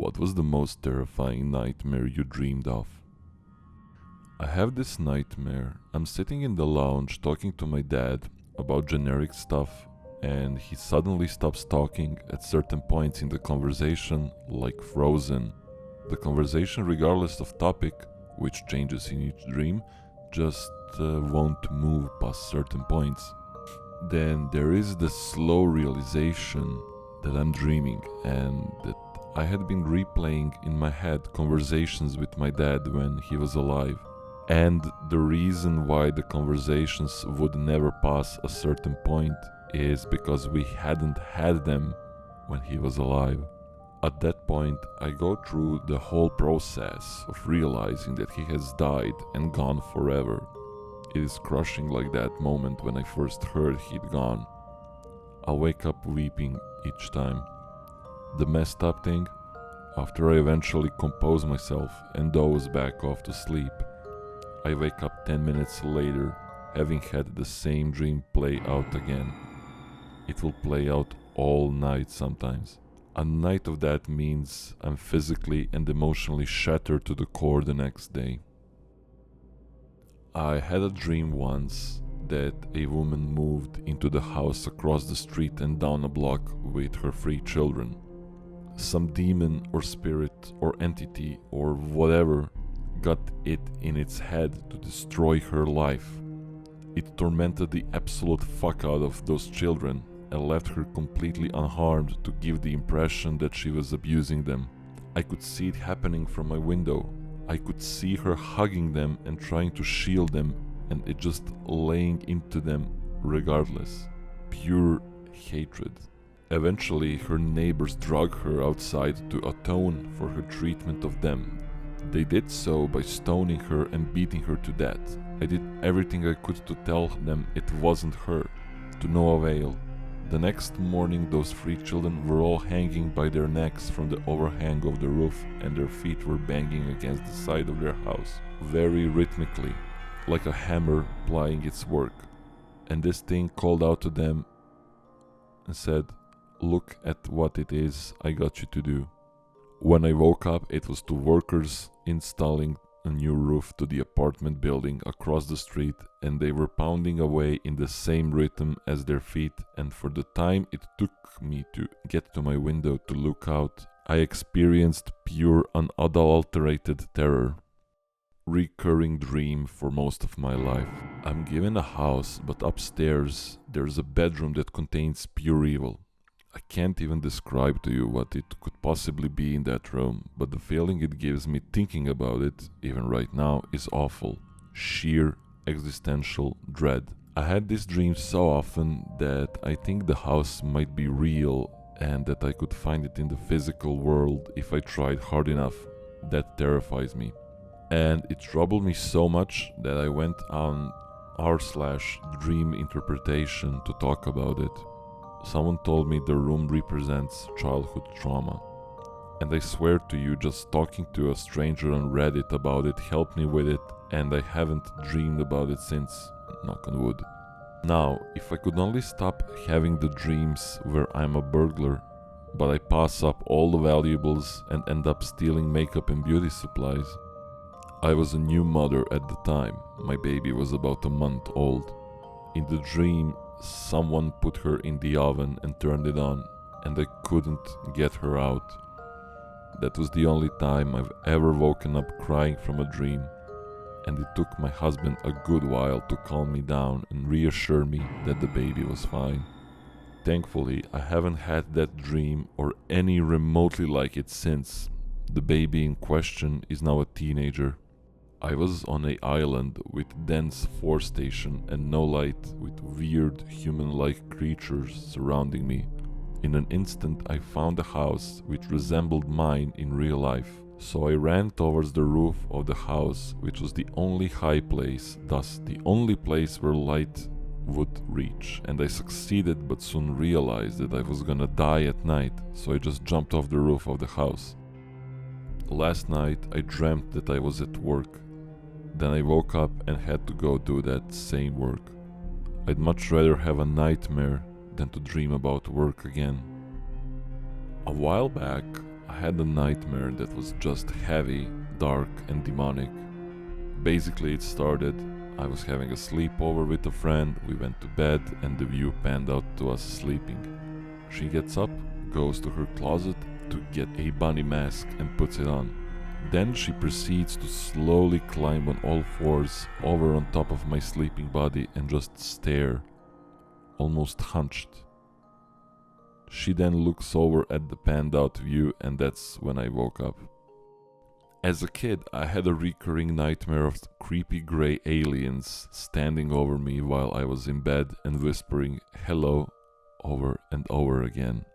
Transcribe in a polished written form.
What was the most terrifying nightmare you dreamed of? I have this nightmare. I'm sitting in the lounge talking to my dad about generic stuff, and he suddenly stops talking at certain points in the conversation, like frozen. The conversation, regardless of topic, which changes in each dream, just won't move past certain points. Then there is the slow realization that I'm dreaming and that I had been replaying in my head conversations with my dad when he was alive. And the reason why the conversations would never pass a certain point is because we hadn't had them when he was alive. At that point, I go through the whole process of realizing that he has died and gone forever. It is crushing like that moment when I first heard he'd gone. I'll wake up weeping each time. The messed up thing, after I eventually compose myself and doze back off to sleep, I wake up 10 minutes later, having had the same dream play out again. It will play out all night sometimes. A night of that means I'm physically and emotionally shattered to the core the next day. I had a dream once that a woman moved into the house across the street and down a block with her 3 children. Some demon or spirit or entity or whatever got it in its head to destroy her life. It tormented the absolute fuck out of those children and left her completely unharmed to give the impression that she was abusing them. I could see it happening from my window. I could see her hugging them and trying to shield them, and it just laying into them regardless. Pure hatred. Eventually, her neighbors dragged her outside to atone for her treatment of them. They did so by stoning her and beating her to death. I did everything I could to tell them it wasn't her, to no avail. The next morning, those 3 children were all hanging by their necks from the overhang of the roof, and their feet were banging against the side of their house, very rhythmically, like a hammer plying its work. And this thing called out to them and said, "Look at what it is I got you to do." When I woke up, it was 2 workers installing a new roof to the apartment building across the street, and they were pounding away in the same rhythm as their feet, and for the time it took me to get to my window to look out, I experienced pure unadulterated terror. Recurring dream for most of my life. I'm given a house, but upstairs there's a bedroom that contains pure evil. I can't even describe to you what it could possibly be in that room, but the feeling it gives me thinking about it, even right now, is awful. Sheer existential dread. I had this dream so often that I think the house might be real and that I could find it in the physical world if I tried hard enough. That terrifies me. And it troubled me so much that I went on r/dream interpretation to talk about it. Someone told me the room represents childhood trauma. And I swear to you, just talking to a stranger on Reddit about it helped me with it, and I haven't dreamed about it since, knock on wood. Now, if I could only stop having the dreams where I'm a burglar, but I pass up all the valuables and end up stealing makeup and beauty supplies. I was a new mother at the time. My baby was about a month old. In the dream, someone put her in the oven and turned it on, and I couldn't get her out. That was the only time I've ever woken up crying from a dream, and it took my husband a good while to calm me down and reassure me that the baby was fine. Thankfully, I haven't had that dream or any remotely like it since. The baby in question is now a teenager. I was on an island with dense forestation and no light, with weird human-like creatures surrounding me. In an instant I found a house which resembled mine in real life, so I ran towards the roof of the house, which was the only high place, thus the only place where light would reach, and I succeeded, but soon realized that I was gonna die at night, so I just jumped off the roof of the house. Last night I dreamt that I was at work. Then I woke up and had to go do that same work. I'd much rather have a nightmare than to dream about work again. A while back, I had a nightmare that was just heavy, dark, and demonic. Basically, it started, I was having a sleepover with a friend, we went to bed, and the view panned out to us sleeping. She gets up, goes to her closet to get a bunny mask and puts it on. Then she proceeds to slowly climb on all fours over on top of my sleeping body and just stare, almost hunched. She then looks over at the panned out view, and that's when I woke up. As a kid, I had a recurring nightmare of creepy grey aliens standing over me while I was in bed and whispering hello over and over again.